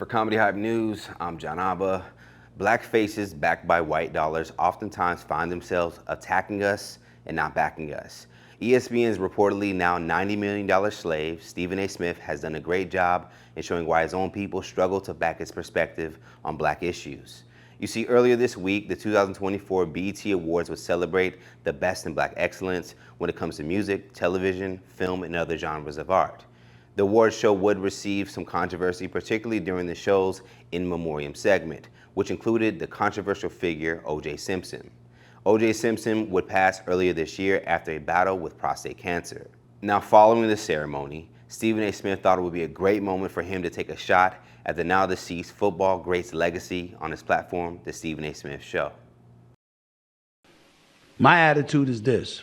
For Comedy Hype News, I'm John Abba. Black faces backed by white dollars oftentimes find themselves attacking us and not backing us. ESPN's reportedly now $90 million slave, Stephen A. Smith, has done a great job in showing why his own people struggle to back his perspective on black issues. You see, earlier this week, the 2024 BET Awards would celebrate the best in black excellence when it comes to music, television, film, and other genres of art. The awards show would receive some controversy, particularly during the show's In Memoriam segment, which included the controversial figure O.J. Simpson. O.J. Simpson would pass earlier this year after a battle with prostate cancer. Now, following the ceremony, Stephen A. Smith thought it would be a great moment for him to take a shot at the now deceased football great's legacy on his platform, The Stephen A. Smith Show. My attitude is this.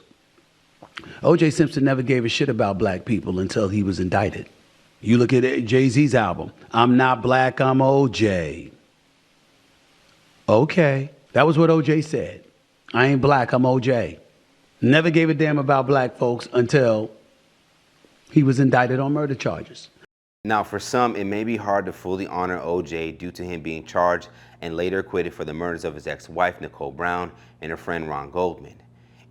O.J. Simpson never gave a shit about black people until he was indicted. You look at Jay-Z's album, I'm not black, I'm O.J. Okay, that was what O.J. said. I ain't black, I'm O.J. Never gave a damn about black folks until he was indicted on murder charges. Now, for some, it may be hard to fully honor O.J. due to him being charged and later acquitted for the murders of his ex-wife, Nicole Brown, and her friend, Ron Goldman.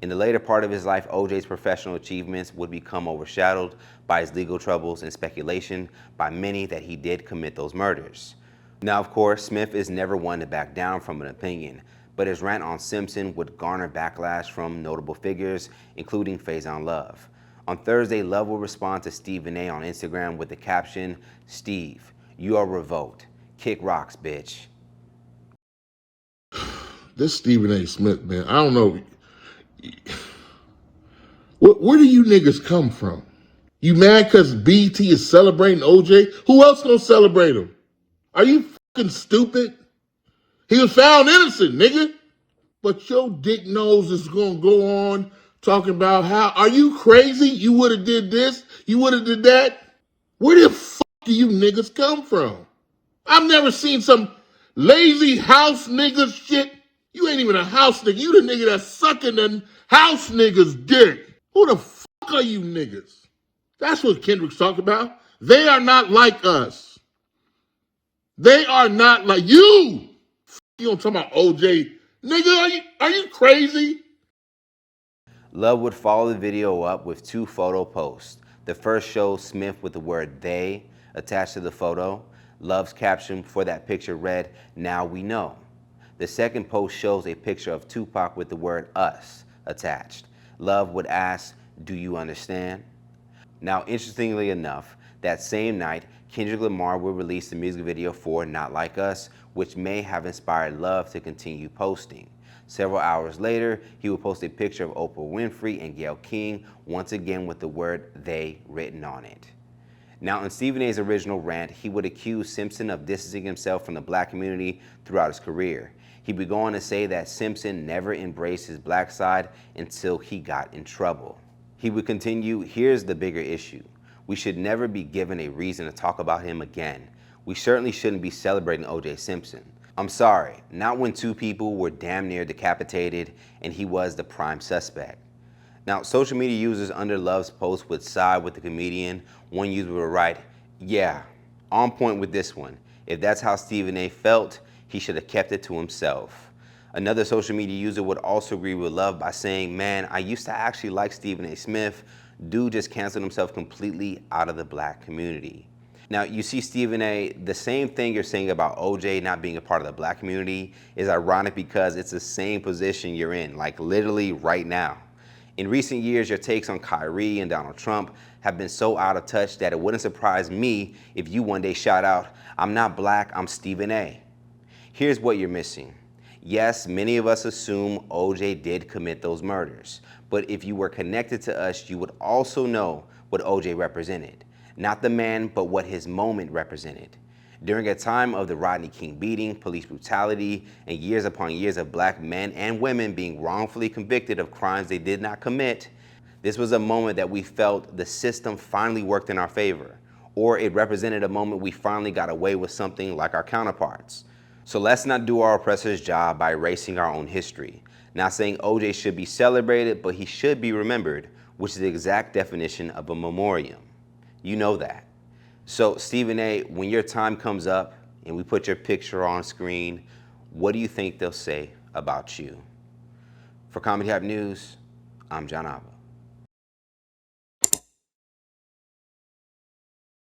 In the later part of his life, O.J.'s professional achievements would become overshadowed by his legal troubles and speculation by many that he did commit those murders. Now, of course, Smith is never one to back down from an opinion, but his rant on Simpson would garner backlash from notable figures, including Faizon Love. On Thursday, Love will respond to Stephen A. on Instagram with the caption, "Steve, you are revoked. Kick rocks, bitch." This Stephen A. Smith, man, I don't know. Where do you niggas come from? You mad because BT is celebrating OJ? Who else gonna celebrate him? Are you fucking stupid? He was found innocent, nigga. But your dick nose is gonna go on talking about how, are you crazy? You would have did this, you would have did that. Where the fuck do you niggas come from? I've never seen some lazy house nigga shit. You ain't even a house nigga. You the nigga that's sucking the house niggas' dick. Who the fuck are you niggas? That's what Kendrick's talking about. They are not like us. They are not like you. You don't talk about OJ. Nigga, are you crazy? Love would follow the video up with two photo posts. The first shows Smith with the word "they" attached to the photo. Love's caption for that picture read, "Now we know." The second post shows a picture of Tupac with the word "us" attached. Love would ask, "Do you understand?" Now, interestingly enough, that same night, Kendrick Lamar would release the music video for "Not Like Us," which may have inspired Love to continue posting. Several hours later, he would post a picture of Oprah Winfrey and Gayle King, once again with the word "they" written on it. Now, in Stephen A.'s original rant, he would accuse Simpson of distancing himself from the black community throughout his career. He would go on to say that Simpson never embraced his black side until he got in trouble. He would continue, "Here's the bigger issue. We should never be given a reason to talk about him again. We certainly shouldn't be celebrating O.J. Simpson. I'm sorry, not when two people were damn near decapitated and he was the prime suspect." Now, social media users under Love's post would side with the comedian. One user would write, "Yeah, on point with this one. If that's how Stephen A. felt, he should have kept it to himself." Another social media user would also agree with Love by saying, "Man, I used to actually like Stephen A. Smith. Dude just canceled himself completely out of the black community." Now, you see, Stephen A., the same thing you're saying about OJ not being a part of the black community is ironic because it's the same position you're in, like literally right now. In recent years, your takes on Kyrie and Donald Trump have been so out of touch that it wouldn't surprise me if you one day shout out, "I'm not black, I'm Stephen A." Here's what you're missing. Yes, many of us assume OJ did commit those murders, but if you were connected to us, you would also know what OJ represented. Not the man, but what his moment represented. During a time of the Rodney King beating, police brutality, and years upon years of black men and women being wrongfully convicted of crimes they did not commit, this was a moment that we felt the system finally worked in our favor, or it represented a moment we finally got away with something like our counterparts. So let's not do our oppressor's job by erasing our own history. Not saying OJ should be celebrated, but he should be remembered, which is the exact definition of a memoriam. You know that. So Stephen A., when your time comes up, and we put your picture on screen, what do you think they'll say about you? For Comedy Hype News, I'm John Abba.